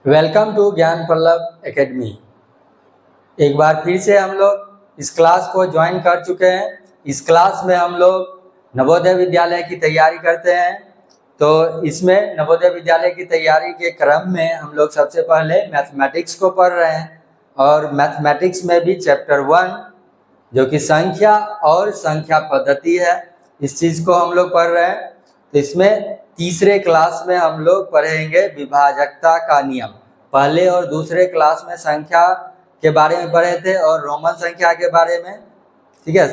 Welcome to ज्ञान Pallav academy. एक बार फिर से हम लोग इस क्लास को ज्वाइन कर चुके हैं। इस क्लास में हम लोग नवोदय विद्यालय की तैयारी करते हैं। तो इसमें नवोदय विद्यालय की तैयारी के क्रम में हम लोग सबसे पहले मैथमेटिक्स को पढ़ रहे हैं और मैथमेटिक्स में भी चैप्टर 1 जो कि संख्या और संख्या पद्धति है, इस चीज़ को हम लोग पढ़ रहे हैं। तो इसमें तीसरे क्लास में हम लोग पढ़ेंगे विभाजकता का नियम। पहले और दूसरे क्लास में संख्या के बारे में पढ़े थे और रोमन संख्या के बारे में, ठीक है,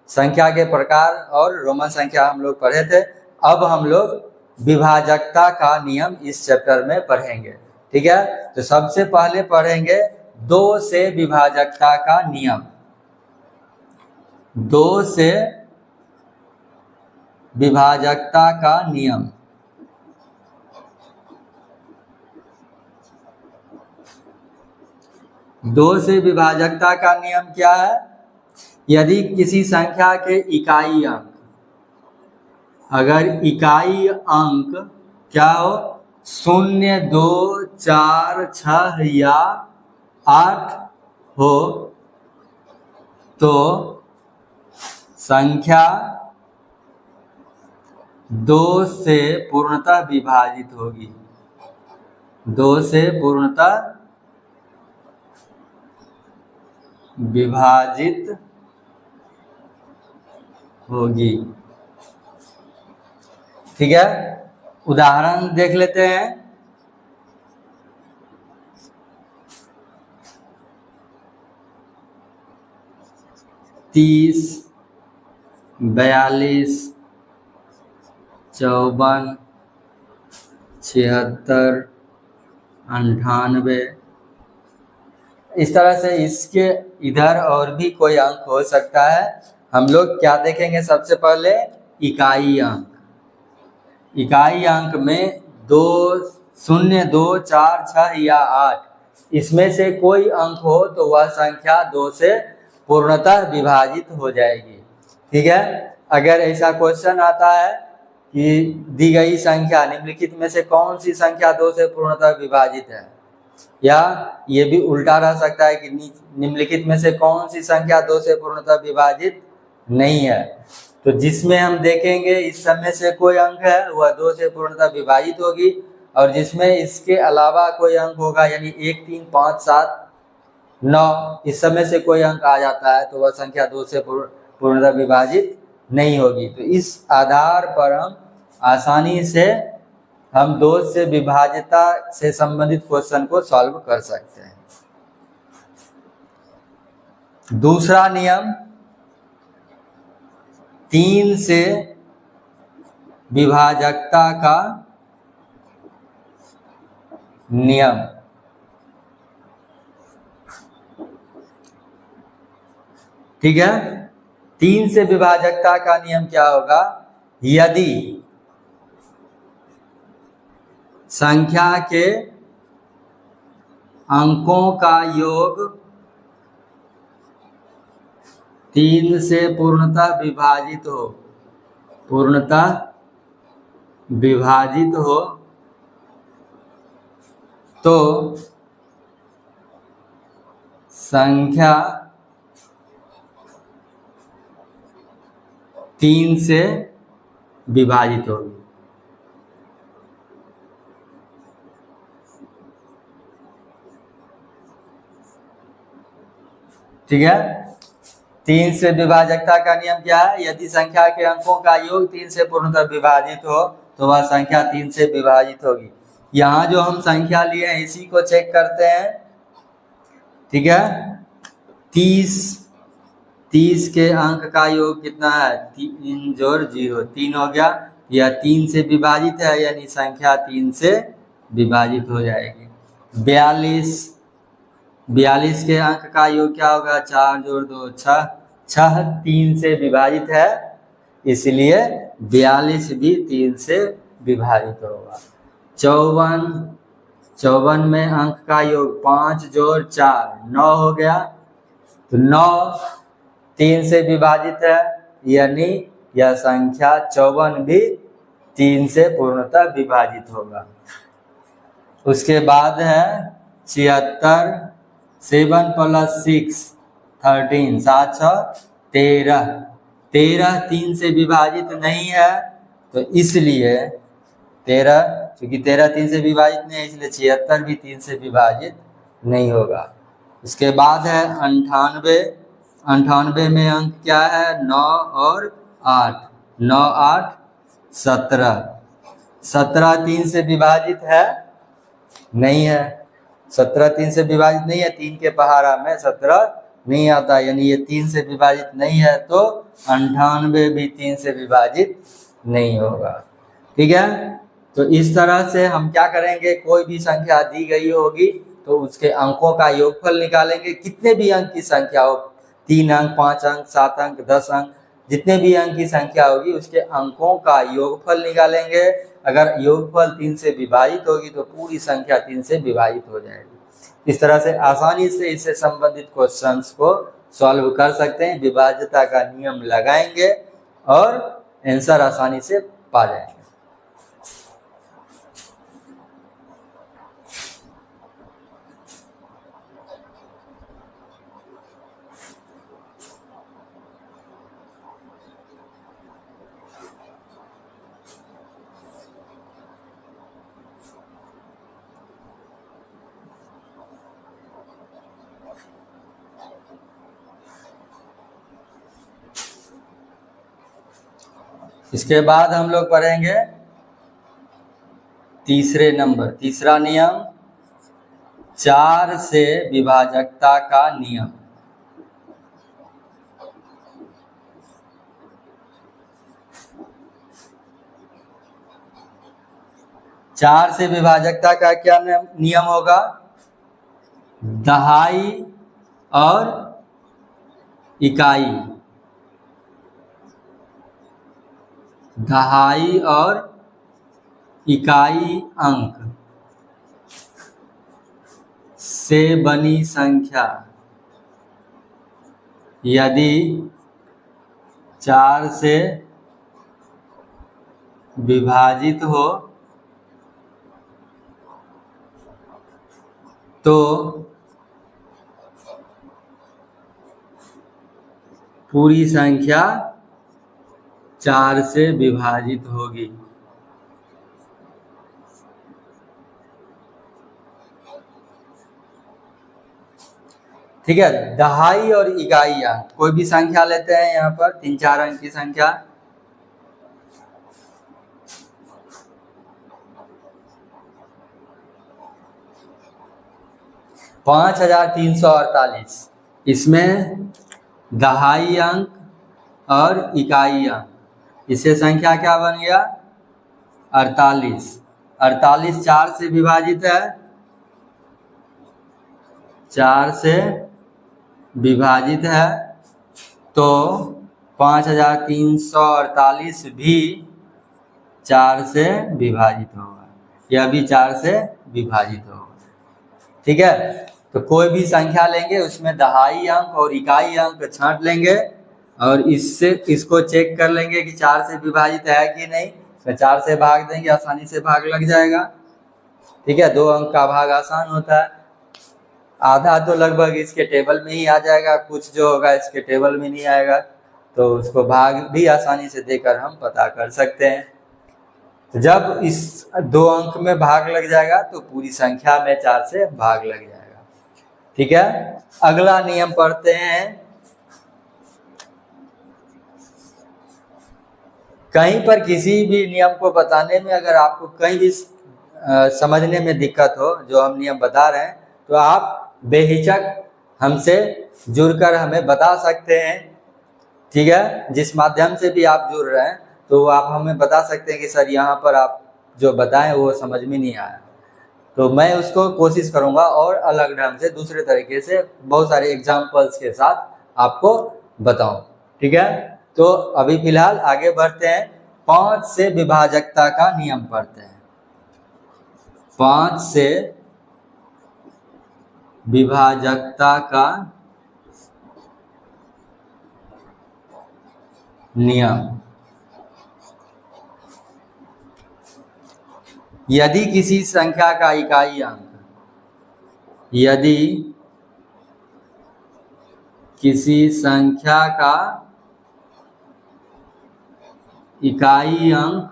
संख्या के प्रकार और रोमन संख्या हम लोग पढ़े थे। अब हम लोग विभाजकता का नियम इस चैप्टर में पढ़ेंगे, ठीक है। तो सबसे पहले पढ़ेंगे 2 से विभाजकता का नियम। 2 से विभाजकता का नियम। दो से विभाजकता का नियम क्या है? यदि किसी संख्या के इकाई अंक, अगर इकाई अंक क्या हो 0, 2, 4, 6 या 8 हो तो संख्या 2 से पूर्णतः विभाजित होगी। 2 से पूर्णतः विभाजित होगी, ठीक है। उदाहरण देख लेते हैं। तीस, 42, 54, 76, 98, इस तरह से इसके इधर और भी कोई अंक हो सकता है। हम लोग क्या देखेंगे? सबसे पहले इकाई अंक। इकाई अंक में 2, 0, 2, 4, 6 या 8, इसमें से कोई अंक हो तो वह संख्या 2 से पूर्णतः विभाजित हो जाएगी, ठीक है। अगर ऐसा क्वेश्चन आता है कि दी गई संख्या निम्नलिखित में से कौन सी संख्या 2 से पूर्णतः विभाजित है, या ये भी उल्टा रह सकता है कि निम्नलिखित में से कौन सी संख्या 2 से पूर्णतः विभाजित नहीं है, तो जिसमें हम देखेंगे इस समय से कोई अंक है वह 2 से पूर्णतः विभाजित होगी, और जिसमें इसके अलावा कोई अंक होगा यानी 1, 3, 5, 7, 9 इस समय से कोई अंक आ जाता है तो वह संख्या 2 से पूर्णतः विभाजित नहीं होगी। तो इस आधार पर हम आसानी से हम 2 से विभाज्यता से संबंधित क्वेश्चन को सॉल्व कर सकते हैं। दूसरा नियम 3 से विभाजकता का नियम। ठीक है, 3 से विभाजकता का नियम क्या होगा? यदि संख्या के अंकों का योग 3 से पूर्णतः विभाजित हो, पूर्णतः विभाजित हो तो संख्या 3 से विभाजित होगी। ठीक है, 3 से विभाजकता का नियम क्या है? यदि संख्या के अंकों का योग 3 से पूर्णतः विभाजित हो तो वह संख्या 3 से विभाजित होगी। यहाँ जो हम संख्या लिए हैं इसी को चेक करते हैं, ठीक है। 30 के अंक का योग कितना है? 3 जोड़ 0, 3 हो गया। यह 3 से विभाजित है यानी संख्या 3 से विभाजित हो जाएगी। 42 के अंक का योग क्या होगा? 4 जोड़ 2, 6, 6 3 से विभाजित है इसलिए 42 भी 3 से विभाजित होगा। 54 में अंक का योग 5 जोड़ 4, 9 हो गया। तो 9 3 से विभाजित है यानी यह संख्या 54 भी 3 से पूर्णतः विभाजित होगा। उसके बाद है 76, 7 + 6 13, 7 6 13, 13 3 से विभाजित नहीं है, तो इसलिए 13, क्योंकि 13 3 से विभाजित नहीं है, इसलिए 76 भी 3 से विभाजित नहीं होगा। उसके बाद है 98, 98 में अंक क्या है? 9 और 8, 9 8 17, 17 3 से विभाजित है? नहीं है, 17 3 से विभाजित नहीं है, 3 के पहाड़ा में 17 नहीं आता, यानी ये 3 से विभाजित नहीं है, तो 98 भी 3 से विभाजित नहीं होगा। ठीक है, तो इस तरह से हम क्या करेंगे, कोई भी संख्या दी गई होगी तो उसके अंकों का योगफल निकालेंगे। कितने भी अंक की संख्या हो, 3 अंक, 5 अंक, 7 अंक, 10 अंक, जितने भी अंक की संख्या होगी उसके अंकों का योगफल निकालेंगे। अगर योगफल 3 से विभाजित होगी तो पूरी संख्या 3 से विभाजित हो जाएगी। इस तरह से आसानी से इससे संबंधित क्वेश्चंस को सॉल्व कर सकते हैं, विभाज्यता का नियम लगाएंगे और आंसर आसानी से पा जाएंगे। इसके बाद हम लोग पढ़ेंगे तीसरा नियम, 4 से विभाजकता का नियम। चार से विभाजकता का क्या नियम होगा? दहाई और इकाई, दहाई और इकाई अंक से बनी संख्या यदि 4 से विभाजित हो तो पूरी संख्या 4 से विभाजित होगी। ठीक है, दहाई और इकाई अंक, कोई भी संख्या लेते हैं यहाँ पर 3 4 अंक की संख्या, पाँच 5348, इसमें दहाई अंक और इकाई अंक, इससे संख्या क्या बन गया? 48, 48 4 से विभाजित है, 4 से विभाजित है, तो 5348 भी 4 से विभाजित होगा, यह भी 4 से विभाजित होगा। ठीक है, तो कोई भी संख्या लेंगे उसमें दहाई अंक और इकाई अंक छांट लेंगे और इसको चेक कर लेंगे कि 4 से विभाजित है कि नहीं, तो 4 से भाग देंगे, आसानी से भाग लग जाएगा। ठीक है, 2 अंक का भाग आसान होता है, आधा तो लगभग इसके टेबल में ही आ जाएगा, कुछ जो होगा इसके टेबल में नहीं आएगा, तो उसको भाग भी आसानी से देकर हम पता कर सकते हैं। तो जब इस 2 अंक में भाग लग जाएगा तो पूरी संख्या में 4 से भाग लग जाएगा। ठीक है, अगला नियम पढ़ते हैं। कहीं पर किसी भी नियम को बताने में अगर आपको कहीं भी समझने में दिक्कत हो जो हम नियम बता रहे हैं, तो आप बेहिचक हमसे जुड़कर हमें बता सकते हैं। ठीक है, जिस माध्यम से भी आप जुड़ रहे हैं तो आप हमें बता सकते हैं कि सर यहाँ पर आप जो बताएं वो समझ में नहीं आया, तो मैं उसको कोशिश करूँगा और अलग ढंग से दूसरे तरीके से बहुत सारे एग्जाम्पल्स के साथ आपको बताऊं। ठीक है, तो अभी फिलहाल आगे बढ़ते हैं, 5 से विभाजकता का नियम पढ़ते हैं। 5 से विभाजकता का नियम। यदि किसी संख्या का इकाई अंक, यदि किसी संख्या का इकाई अंक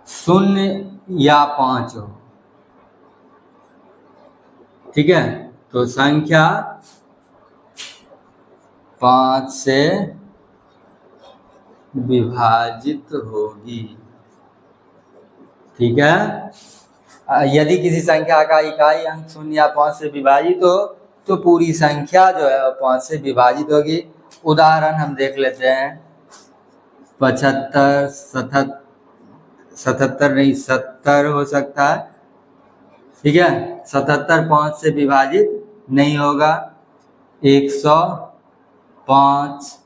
0 या 5 हो, ठीक है, तो संख्या 5 से विभाजित होगी, ठीक है। यदि किसी संख्या का इकाई अंक 0 या 5 से विभाजित हो तो पूरी संख्या जो है 5 से विभाजित होगी। उदाहरण हम देख लेते हैं, 75, 77 नहीं 70 हो सकता है, ठीक है। 77 5 से विभाजित नहीं होगा। 105,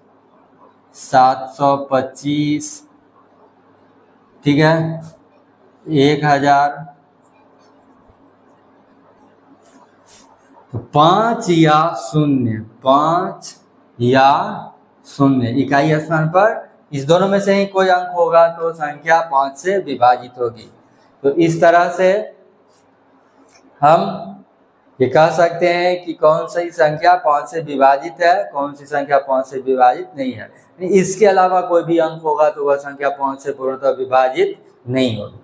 725, ठीक है, 1000, तो 5 या 0, 5 या 0 इकाई स्थान पर इस दोनों में से ही कोई अंक होगा तो संख्या 5 से विभाजित होगी। तो इस तरह से हम ये कह सकते हैं कि कौन सी संख्या 5 से विभाजित है, कौन सी संख्या 5 से विभाजित नहीं है। इसके अलावा कोई भी अंक होगा तो वह संख्या 5 से पूर्णतः विभाजित नहीं होगी।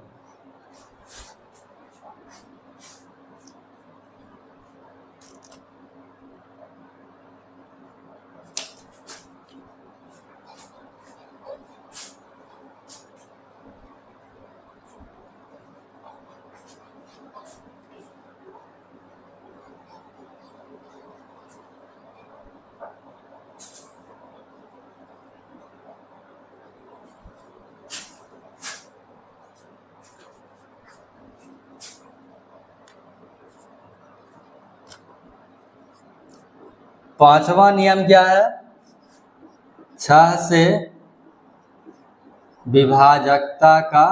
पांचवा नियम क्या है? 6 से विभाजकता का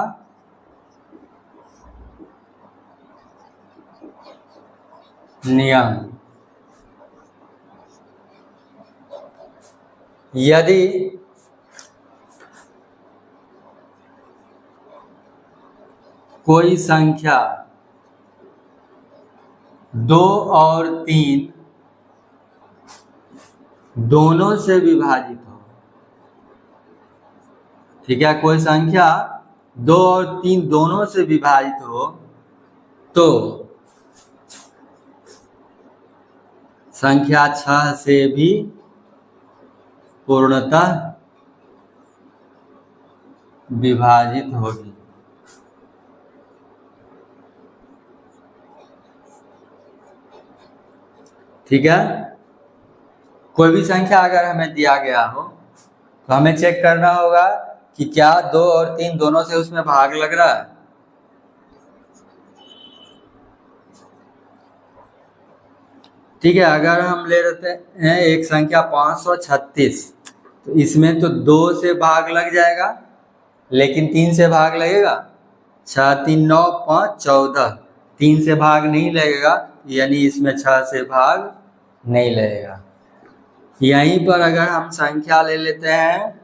नियम। यदि कोई संख्या 2 और 3 दोनों से विभाजित हो, ठीक है, कोई संख्या 2 और 3 दोनों से विभाजित हो तो संख्या 6 से भी पूर्णतः विभाजित होगी। ठीक है, कोई भी संख्या अगर हमें दिया गया हो तो हमें चेक करना होगा कि क्या 2 और 3 दोनों से उसमें भाग लग रहा है। ठीक है, अगर हम ले लेते हैं एक संख्या 536 तो इसमें तो 2 से भाग लग जाएगा लेकिन 3 से भाग लगेगा। 6 3 9 5 14, 3 से भाग नहीं लगेगा, यानी इसमें 6 से भाग नहीं लगेगा। यहीं पर अगर हम संख्या ले लेते हैं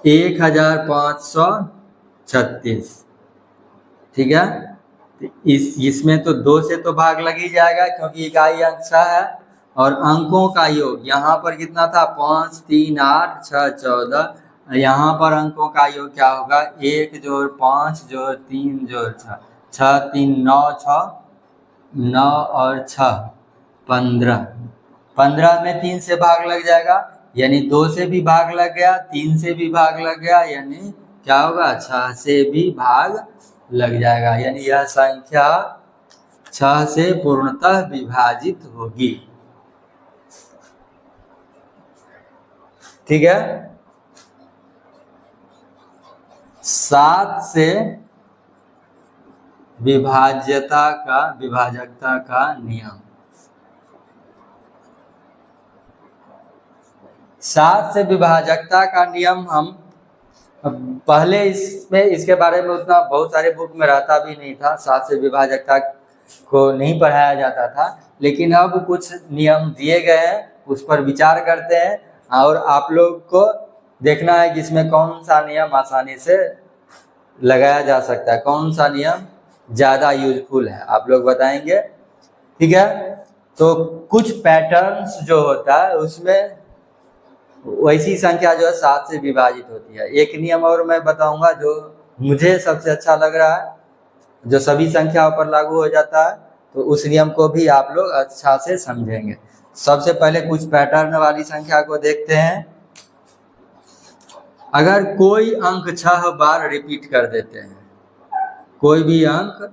1536, ठीक है, इसमें तो 2 से तो भाग लग ही जाएगा क्योंकि इकाई अंक 6 है और अंकों का योग यहाँ पर कितना था 5 3 8 6 14। यहाँ पर अंकों का योग क्या होगा 1 जोड़ 5 जोड़ 3 जोड़ 6, 6 3 9 6, 9 और 6 15, 15 में 3 से भाग लग जाएगा यानी 2 से भी भाग लग गया, 3 से भी भाग लग गया, यानी क्या होगा 6 से भी भाग लग जाएगा, यानी यह संख्या 6 से पूर्णतः विभाजित होगी। ठीक है, 7 से विभाजकता का नियम। 7 से विभाजकता का नियम हम पहले इसके बारे में उतना बहुत सारे बुक में रहता भी नहीं था, 7 से विभाजकता को नहीं पढ़ाया जाता था, लेकिन अब कुछ नियम दिए गए हैं उस पर विचार करते हैं और आप लोग को देखना है कि इसमें कौन सा नियम आसानी से लगाया जा सकता है, कौन सा नियम ज़्यादा यूजफुल है, आप लोग बताएंगे। ठीक है, तो कुछ पैटर्न्स जो होता है उसमें वैसी संख्या जो है 7 से विभाजित होती है। एक नियम और मैं बताऊंगा जो मुझे सबसे अच्छा लग रहा है, जो सभी संख्याओं पर लागू हो जाता है, तो उस नियम को भी आप लोग अच्छा से समझेंगे। सबसे पहले कुछ पैटर्न वाली संख्या को देखते हैं। अगर कोई अंक 6 बार रिपीट कर देते हैं, कोई भी अंक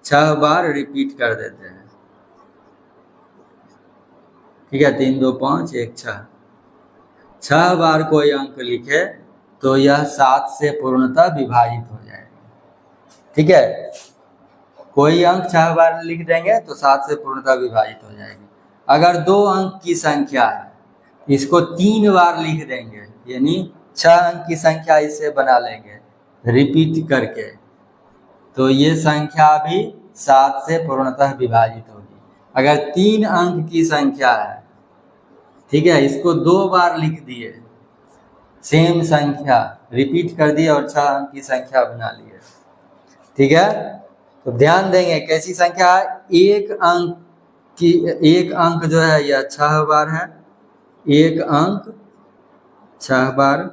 6 बार रिपीट कर देते हैं, ठीक है, 3 2 5 1 6, 6 बार कोई अंक लिखे तो यह 7 से पूर्णतः विभाजित हो जाएगा। ठीक है, कोई अंक 6 बार लिख देंगे तो 7 से पूर्णतः विभाजित हो जाएगी। अगर 2 अंक की संख्या है, इसको 3 बार लिख देंगे, यानी 6 अंक की संख्या इससे बना लेंगे रिपीट करके, तो ये संख्या भी 7 से पूर्णतः विभाजित होगी। अगर 3 अंक की संख्या है, ठीक है, इसको 2 बार लिख दिए, सेम संख्या रिपीट कर दिए और 6 अंक की संख्या बना लिए। ठीक है, तो ध्यान देंगे कैसी संख्या है, एक अंक जो है यह 6 बार है, एक अंक 6 बार,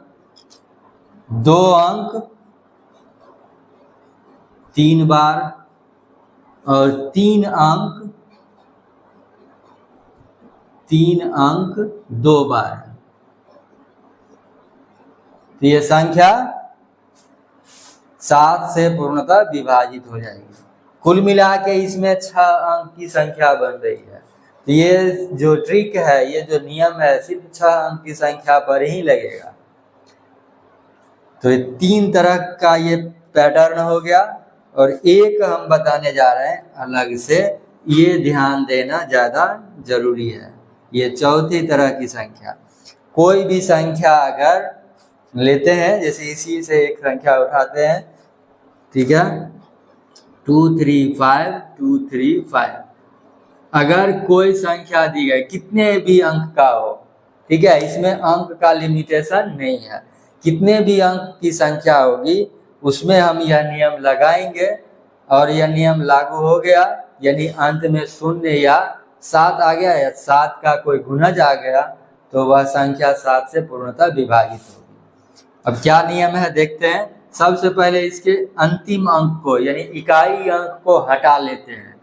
2 अंक 3 बार और 3 अंक 2 बार। तो ये संख्या 7 से पूर्णतः विभाजित हो जाएगी। कुल मिला के इसमें 6 अंक की संख्या बन रही है। तो ये जो ट्रिक है, ये जो नियम है, सिर्फ 6 अंक की संख्या पर ही लगेगा। तो ये 3 तरह का ये पैटर्न हो गया, और एक हम बताने जा रहे हैं अलग से, ये ध्यान देना ज़्यादा जरूरी है। ये चौथी तरह की संख्या, कोई भी संख्या अगर लेते हैं, जैसे इसी से एक संख्या उठाते हैं, ठीक है, 2 3 5 2 3 5, अगर कोई संख्या दी गई कितने भी अंक का हो, ठीक है, इसमें अंक का लिमिटेशन नहीं है, कितने भी अंक की संख्या होगी उसमें हम यह नियम लगाएंगे, और यह नियम लागू हो गया, यानी अंत में 0 या 7 आ गया या 7 का कोई गुणज आ गया, तो वह संख्या 7 से पूर्णतः विभाजित होगी। अब क्या नियम है देखते हैं। सबसे पहले इसके अंतिम अंक को, यानी इकाई अंक को हटा लेते हैं,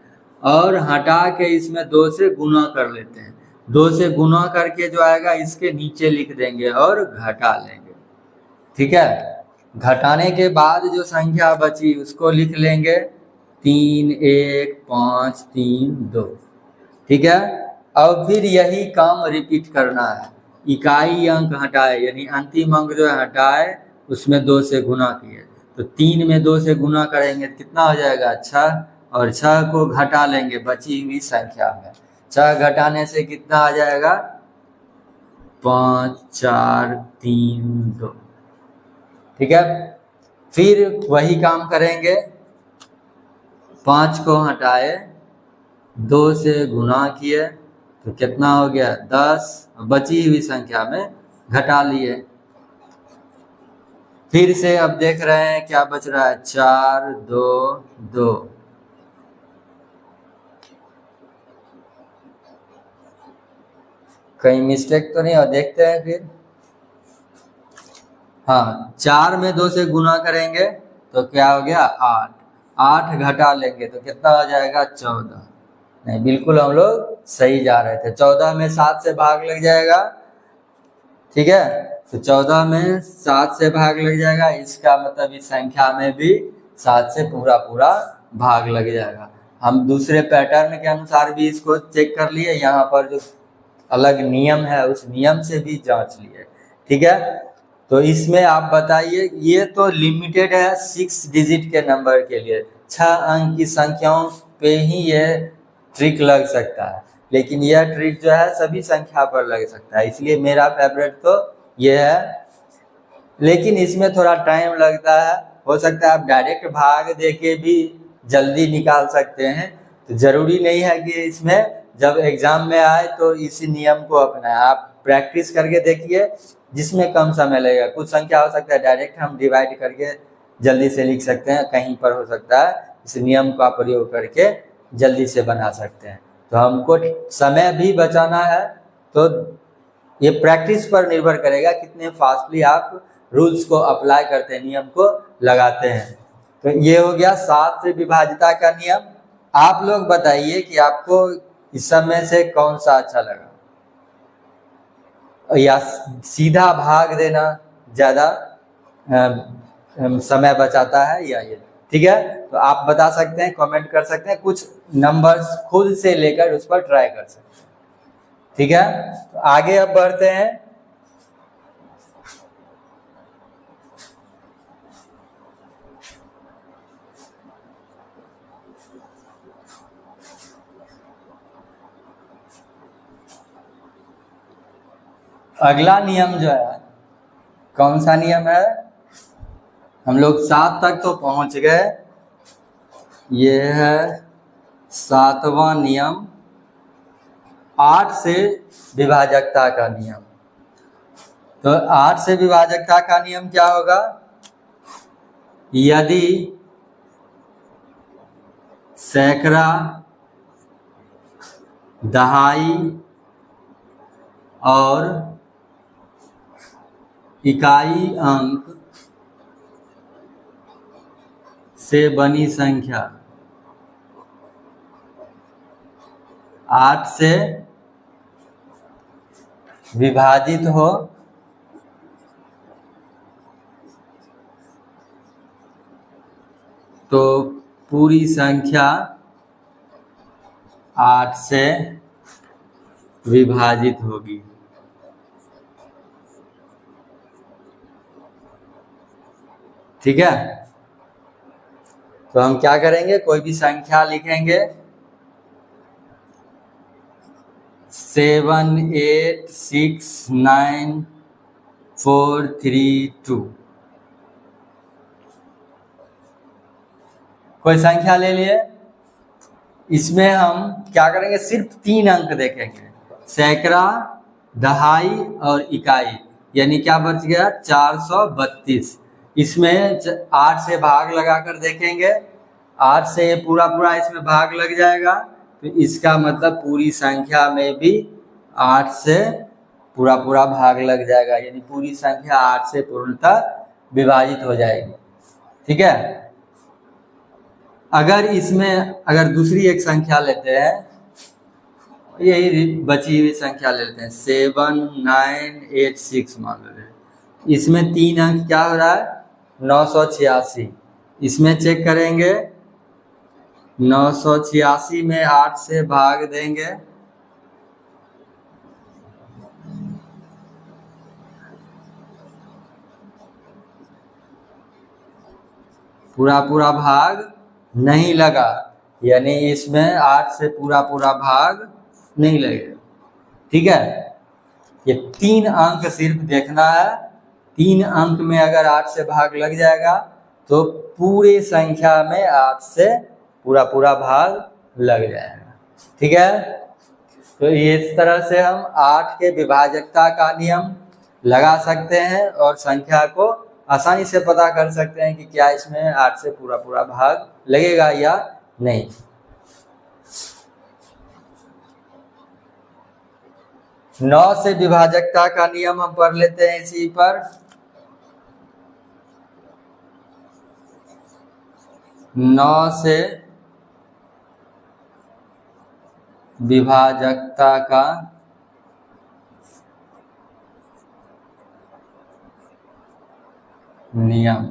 और हटा के इसमें 2 से गुणा कर लेते हैं। 2 से गुणा करके जो आएगा इसके नीचे लिख देंगे और घटा लेंगे। ठीक है, घटाने के बाद जो संख्या बची उसको लिख लेंगे 3 1 5 3 2। ठीक है, अब फिर यही काम रिपीट करना है, इकाई अंक हटाए, यानी अंतिम अंक जो है हटाए, उसमें 2 से गुना किए, तो 3 में 2 से गुना करेंगे कितना हो जाएगा 6, और 6 को घटा लेंगे बची हुई संख्या में, 6 घटाने से कितना आ जाएगा 5 4 3 2। ठीक है, फिर वही काम करेंगे, 5 को हटाए, 2 से गुना किए, तो कितना हो गया 10, बची हुई संख्या में घटा लिए। फिर से अब देख रहे हैं क्या बच रहा है, 4 2 2। कहीं मिस्टेक तो नहीं हो, देखते हैं फिर। हाँ, 4 में 2 से गुना करेंगे तो क्या हो गया 8, 8 घटा लेंगे तो कितना हो जाएगा 14। नहीं, बिल्कुल हम लोग सही जा रहे थे, 14 में 7 से भाग लग जाएगा। ठीक है, तो 14 में 7 से भाग लग जाएगा, इसका मतलब इस संख्या में भी 7 से पूरा भाग लग जाएगा। हम दूसरे पैटर्न के अनुसार भी इसको चेक कर लिए, यहाँ पर जो अलग नियम है उस नियम से भी जांच लिए। ठीक है, तो इसमें आप बताइए, ये तो लिमिटेड है 6 डिजिट के नंबर के लिए, 6 अंक की संख्याओं पे ही ये ट्रिक लग सकता है, लेकिन यह ट्रिक जो है सभी संख्या पर लग सकता है, इसलिए मेरा फेवरेट तो ये है। लेकिन इसमें थोड़ा टाइम लगता है, हो सकता है आप डायरेक्ट भाग देके भी जल्दी निकाल सकते हैं, तो जरूरी नहीं है कि इसमें जब एग्जाम में आए तो इसी नियम को अपनाएं। आप प्रैक्टिस करके देखिए, जिसमें कम समय लगेगा। कुछ संख्या हो सकता है डायरेक्ट हम डिवाइड करके जल्दी से लिख सकते हैं, कहीं पर हो सकता है इस नियम का प्रयोग करके जल्दी से बना सकते हैं। तो हमको समय भी बचाना है, तो ये प्रैक्टिस पर निर्भर करेगा कितने फास्टली आप रूल्स को अप्लाई करते हैं, नियम को लगाते हैं। तो ये हो गया 7 से विभाजिता का नियम। आप लोग बताइए कि आपको इस सब में से कौन सा अच्छा लगा, या सीधा भाग देना ज़्यादा समय बचाता है या ये? ठीक है, तो आप बता सकते हैं, कमेंट कर सकते हैं, कुछ नंबर्स खुद से लेकर उस पर ट्राई कर सकते हैं। ठीक है, तो आगे अब बढ़ते हैं। अगला नियम जो है, कौन सा नियम है? हम लोग 7 तक तो पहुंच गए। ये है 7वां नियम, 8 से विभाजकता का नियम। तो 8 से विभाजकता का नियम क्या होगा? यदि सैकड़ा, दहाई और इकाई अंक से बनी संख्या 8 से विभाजित हो तो पूरी संख्या 8 से विभाजित होगी। ठीक है, तो हम क्या करेंगे, कोई भी संख्या लिखेंगे, 7 8 6 9 4 3 2, कोई संख्या ले लिए। इसमें हम क्या करेंगे, सिर्फ 3 अंक देखेंगे, सैकड़ा, दहाई और इकाई, यानी क्या बच गया 432। इसमें 8 से भाग लगाकर देखेंगे, 8 से पूरा पूरा इसमें भाग लग जाएगा, तो इसका मतलब पूरी संख्या में भी 8 से पूरा पूरा भाग लग जाएगा, यानी पूरी संख्या 8 से पूर्णतः विभाजित हो जाएगी। ठीक है, अगर इसमें अगर दूसरी एक संख्या लेते हैं, यही बची हुई संख्या लेते हैं 7 9 8 6 मान लो, इसमें 3 अंक क्या हो रहा है 986। इसमें चेक करेंगे, 986 में 8 से भाग देंगे, पूरा पूरा भाग नहीं लगा, यानी इसमें 8 से पूरा पूरा भाग नहीं लगेगा। ठीक है, ये 3 अंक सिर्फ देखना है, 3 अंक में अगर 8 से भाग लग जाएगा तो पूरे संख्या में 8 से पूरा पूरा भाग लग जाएगा। ठीक है, तो इस तरह से हम 8 के विभाजकता का नियम लगा सकते हैं और संख्या को आसानी से पता कर सकते हैं कि क्या इसमें 8 से पूरा पूरा भाग लगेगा या नहीं। नौ से विभाजकता का नियम हम पढ़ लेते हैं इसी पर। 9 से विभाजकता का नियम,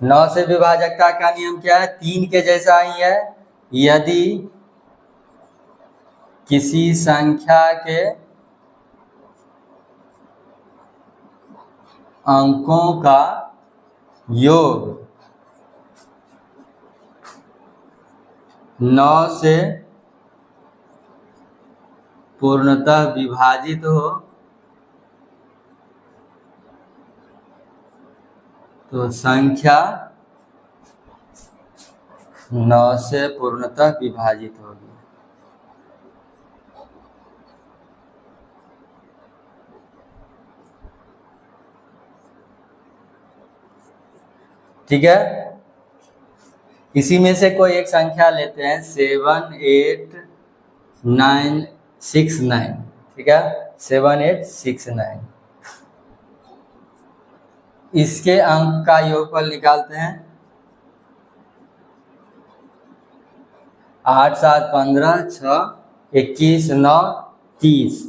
9 से विभाजकता का नियम क्या है, 3 के जैसा ही है। यदि किसी संख्या के अंकों का योग 9 से पूर्णतः विभाजित हो तो संख्या 9 से पूर्णतः विभाजित होगी। ठीक है, इसी में से कोई एक संख्या लेते हैं 78969, ठीक है, 7869। इसके अंक का योगफल निकालते हैं। 8 7 15 6 21 9 30।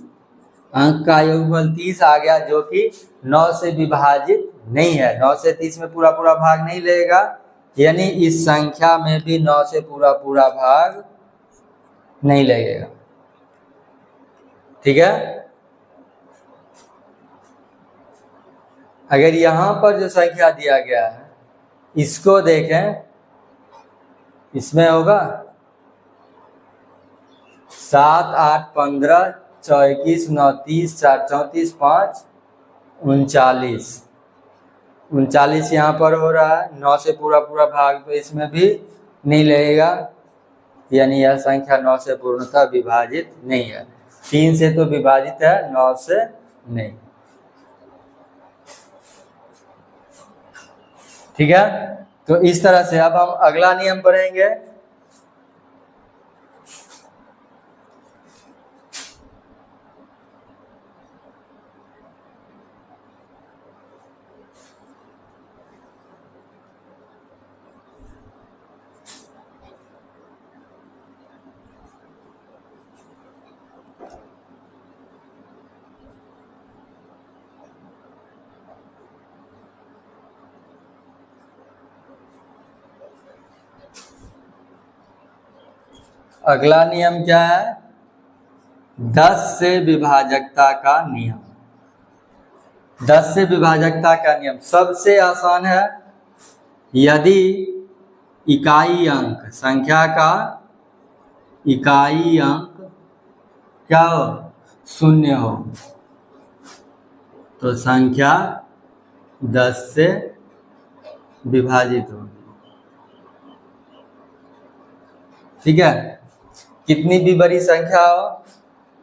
अंक का योगफल 30 आ गया, जो कि 9 से विभाजित नहीं है। 9 से 30 में पूरा पूरा भाग नहीं लेगा, यानी इस संख्या में भी 9 से पूरा पूरा भाग नहीं लगेगा। ठीक है, अगर यहां पर जो संख्या दिया गया है इसको देखें, इसमें होगा 7 8 15 21 9 30 4 34 5 39। 39 यहाँ पर हो रहा है, 9 से पूरा पूरा भाग तो इसमें भी नहीं लगेगा, यानी यह संख्या 9 से पूर्णतः विभाजित नहीं है। 3 से तो विभाजित है, 9 से नहीं। ठीक है, तो इस तरह से अब हम अगला नियम पढ़ेंगे। अगला नियम क्या है? 10 से विभाजकता का नियम। 10 से विभाजकता का नियम सबसे आसान है। यदि इकाई अंक, संख्या का इकाई अंक क्या हो? 0 हो, तो संख्या 10 से विभाजित होगी। ठीक है, कितनी भी बड़ी संख्या हो,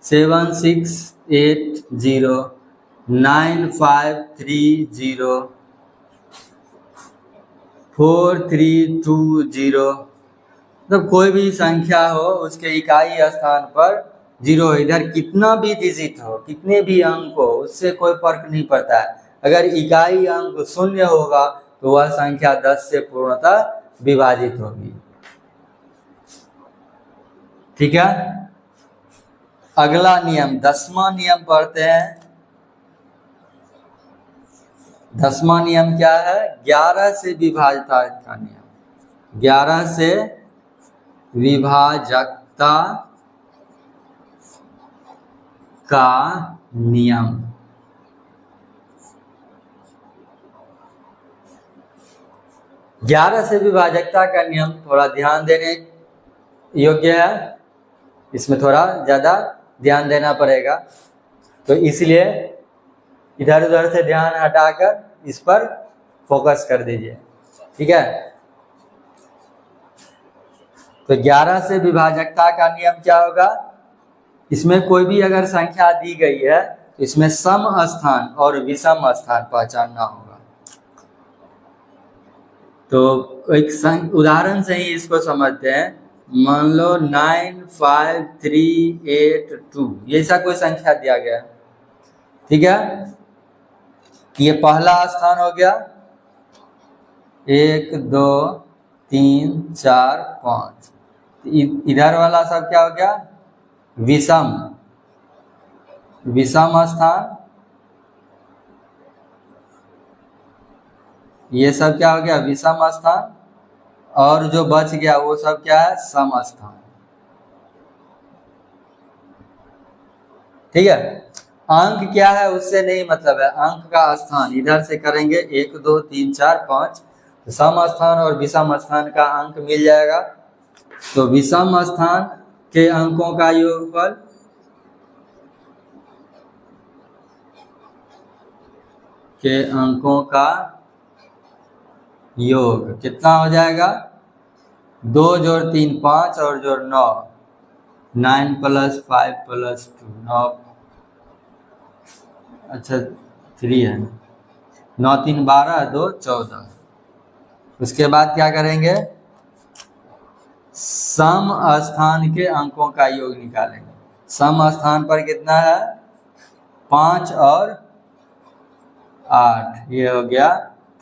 7 6 8 0 9 5 3 0 4 3 2 0, मतलब कोई भी संख्या हो उसके इकाई स्थान पर 0। इधर कितना भी डिजिट हो, कितने भी अंक हो, उससे कोई फर्क नहीं पड़ता है। अगर इकाई अंक 0 होगा तो वह संख्या 10 से पूर्णतः विभाजित होगी। ठीक है, अगला नियम 10वां नियम पढ़ते हैं। 10वां नियम क्या है? 11 से विभाजकता का नियम। 11 से विभाजकता का नियम। ग्यारह से विभाजकता का नियम थोड़ा ध्यान देने योग्य है, इसमें थोड़ा ज़्यादा ध्यान देना पड़ेगा, तो इसलिए इधर उधर से ध्यान हटाकर इस पर फोकस कर दीजिए। ठीक है, तो 11 से विभाजकता का नियम क्या होगा? इसमें कोई भी अगर संख्या दी गई है तो इसमें सम स्थान और विषम स्थान पहचानना होगा। तो एक उदाहरण से ही इसको समझते हैं। मान लो 9 5 3 8 2, ये ऐसा कोई संख्या दिया गया। ठीक है, ये पहला स्थान हो गया, 1 2 3 4 5। इधर वाला सब क्या हो गया? विषम, विषम स्थान। ये सब क्या हो गया? विषम स्थान। और जो बच गया वो सब क्या है? सम स्थान। ठीक है, अंक क्या है उससे नहीं मतलब है, अंक का स्थान इधर से करेंगे 1 2 3 4 5, तो सम स्थान और विषम स्थान का अंक मिल जाएगा। तो विषम स्थान के अंकों का योगफल के अंकों का योग कितना हो जाएगा? 2 जोड़ 3 5 और जोड़ 9, 9 + 5 + 2 9, अच्छा 3 है, 9 3 12 2 14। उसके बाद क्या करेंगे, सम स्थान के अंकों का योग निकालेंगे। सम स्थान पर कितना है, 5 और 8, ये हो गया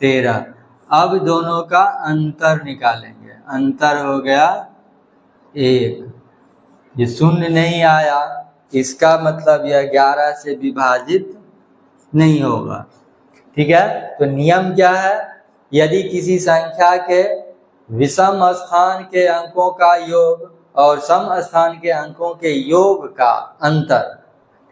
13। अब दोनों का अंतर निकालेंगे, अंतर हो गया 1। ये शून्य नहीं आया, इसका मतलब यह 11 से विभाजित नहीं होगा। ठीक है, तो नियम क्या है, यदि किसी संख्या के विषम स्थान के अंकों का योग और सम स्थान के अंकों के योग का अंतर,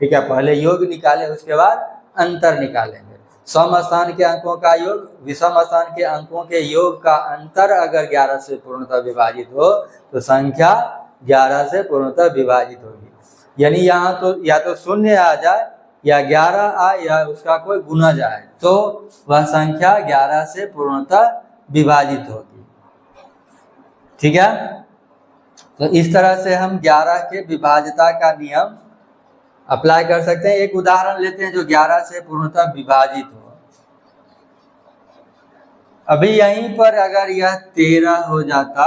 ठीक है, पहले योग निकाले उसके बाद अंतर निकालेंगे। सम स्थान के अंकों का योग विषम स्थान के अंकों के योग का अंतर अगर 11 से पूर्णतः विभाजित हो तो संख्या 11 से पूर्णतः विभाजित होगी। यानी यहाँ तो या तो शून्य आ जाए या 11 आए या उसका कोई गुना जाए तो वह संख्या 11 से पूर्णतः विभाजित होगी। ठीक है, तो इस तरह से हम 11 के विभाज्यता का नियम अप्लाई कर सकते हैं। एक उदाहरण लेते हैं जो 11 से पूर्णतः विभाजित हो। अभी यहीं पर अगर यह 13 हो जाता,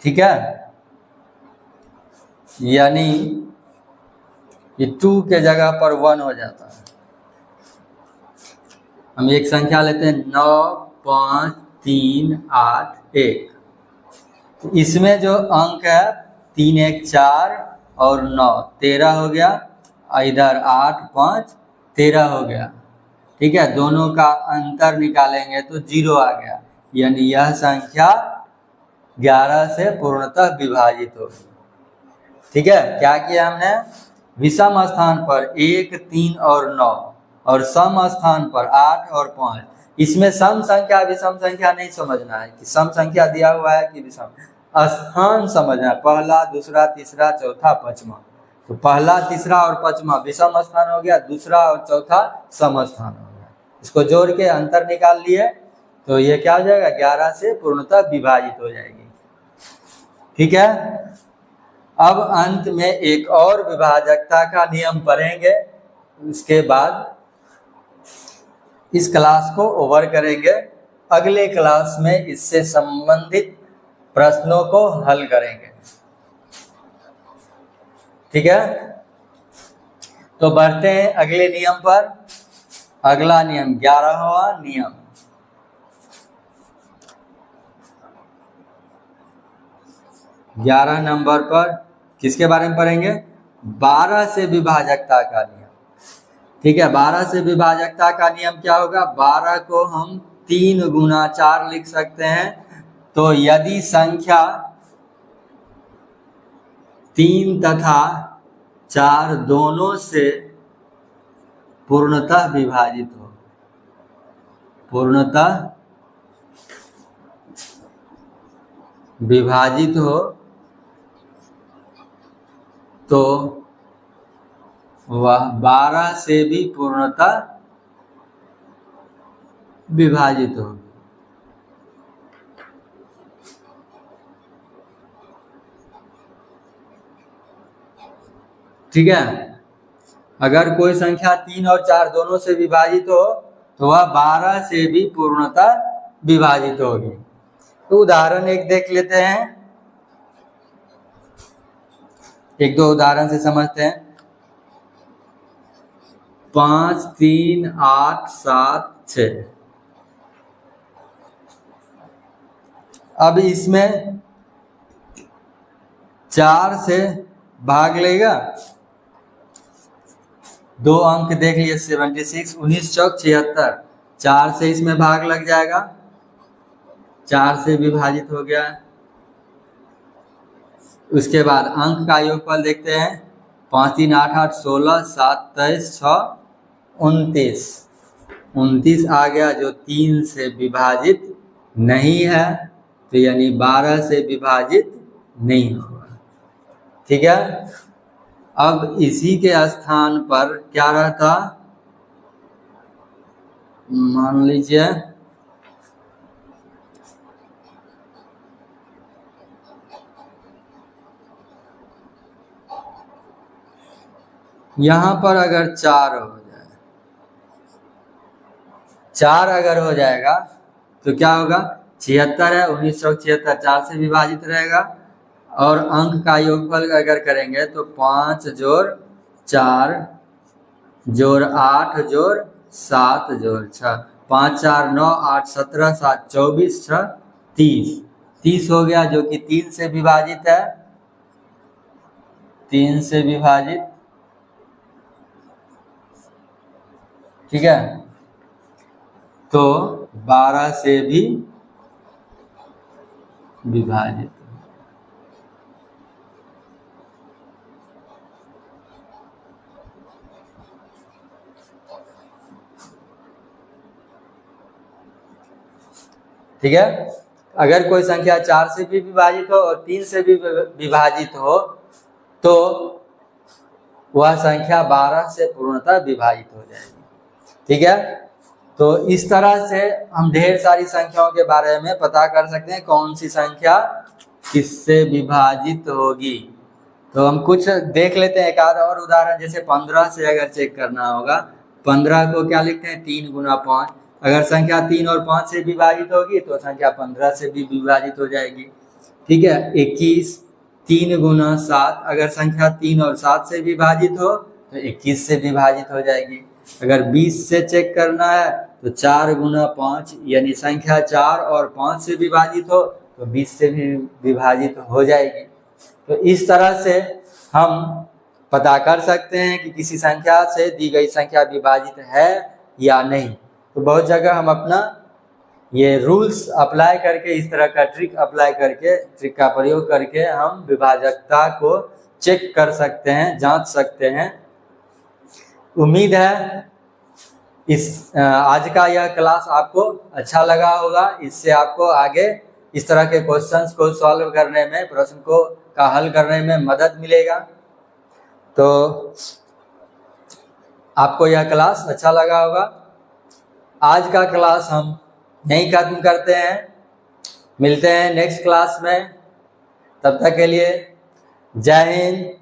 ठीक है, यानी ये 2 के जगह पर 1 हो जाता है। हम एक संख्या लेते हैं 9 5 3 8 1। तो इसमें जो अंक है 3 1 4 और 9 13 हो गया, इधर 8 5 13 हो गया। ठीक है, दोनों का अंतर निकालेंगे तो 0 आ गया, यानी यह संख्या 11 से पूर्णतः विभाजित होगी। ठीक है, क्या किया हमने, विषम स्थान पर 1 3 और 9 और सम स्थान पर 8 और 5। इसमें सम संख्या विषम संख्या नहीं समझना है कि सम संख्या दिया हुआ है कि विषम, स्थान समझना है, पहला दूसरा तीसरा चौथा पांचवा। तो पहला तीसरा और पांचवा विषम स्थान हो गया, दूसरा और चौथा सम स्थान हो गया। इसको जोड़ के अंतर निकाल लिए तो ये क्या हो जाएगा, 11 से पूर्णतः विभाजित हो जाएगी। ठीक है, अब अंत में एक और विभाजकता का नियम पढ़ेंगे, उसके बाद इस क्लास को ओवर करेंगे। अगले क्लास में इससे संबंधित प्रश्नों को हल करेंगे। ठीक है, तो बढ़ते हैं अगले नियम पर। अगला नियम 11वां नियम, ग्यारह नंबर पर किसके बारे में पढ़ेंगे, 12 से विभाजकता का नियम। ठीक है, 12 से विभाजकता का नियम क्या होगा, 12 को हम 3 गुना 4 लिख सकते हैं। तो यदि संख्या 3 तथा 4 दोनों से पूर्णतः विभाजित हो, पूर्णतः विभाजित हो तो वह 12 से भी पूर्णतः विभाजित होगी। ठीक है, अगर कोई संख्या 3 और 4 दोनों से विभाजित हो तो वह 12 से भी पूर्णतः विभाजित होगी। तो उदाहरण एक देख लेते हैं, एक दो उदाहरण से समझते हैं। 5 3 8 7 6। अब इसमें 4 से भाग लेगा, 2 अंक देख लिए 76, 19 चौक 76, 4 से इसमें भाग लग जाएगा, 4 से विभाजित हो गया। उसके बाद अंक का योगफल देखते हैं, 5 3 8 8 16 7 23 6 29, 29 आ गया जो 3 से विभाजित नहीं है, तो यानी 12 से विभाजित नहीं होगा। ठीक है, अब इसी के स्थान पर क्या रहता, मान लीजिए यहां पर अगर 4 हो जाए, 4 अगर हो जाएगा तो क्या होगा, 76 है, 19 चौक 76 4 से विभाजित रहेगा। और अंक का योगफल अगर करेंगे तो 5 जोड़ 4 जोड़ 8 जोड़ 7 जोड़ 6, 5 4 9 8 17 7 24 6 30, 30 हो गया, जो कि 3 से विभाजित है, 3 से विभाजित, ठीक है। तो 12 से भी विभाजित, ठीक है। अगर कोई संख्या 4 से भी विभाजित हो और 3 से भी विभाजित हो तो वह संख्या 12 से पूर्णतः विभाजित हो जाएगी, ठीक है। तो इस तरह से हम ढेर सारी संख्याओं के बारे में पता कर सकते हैं कौन सी संख्या किससे विभाजित होगी। तो हम कुछ देख लेते हैं, एक आध और उदाहरण, जैसे 15 से अगर चेक करना होगा, 15 को क्या लिखते हैं, 3 गुना 5। अगर संख्या 3 और 5 से विभाजित होगी तो संख्या 15 से भी विभाजित हो जाएगी, ठीक है। 21, 3 गुना 7, अगर संख्या 3 और 7 से विभाजित हो तो 21 से विभाजित हो जाएगी। अगर 20 से चेक करना है तो 4 गुना 5, यानी संख्या 4 और 5 से विभाजित हो तो 20 से भी विभाजित हो जाएगी। तो इस तरह से हम पता कर सकते हैं कि किसी संख्या से दी गई संख्या विभाजित है या नहीं। तो बहुत जगह हम अपना ये रूल्स अप्लाई करके, इस तरह का ट्रिक अप्लाई करके, ट्रिक का प्रयोग करके हम विभाजकता को चेक कर सकते हैं, जांच सकते हैं। उम्मीद है इस आज का यह क्लास आपको अच्छा लगा होगा। इससे आपको आगे इस तरह के क्वेश्चंस को सॉल्व करने में, प्रश्न को का हल करने में मदद मिलेगा। तो आपको यह क्लास अच्छा लगा होगा। आज का क्लास हम यहीं खत्म करते हैं, मिलते हैं नेक्स्ट क्लास में। तब तक के लिए जय हिंद,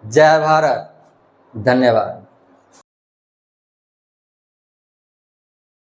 जय भारत, धन्यवाद।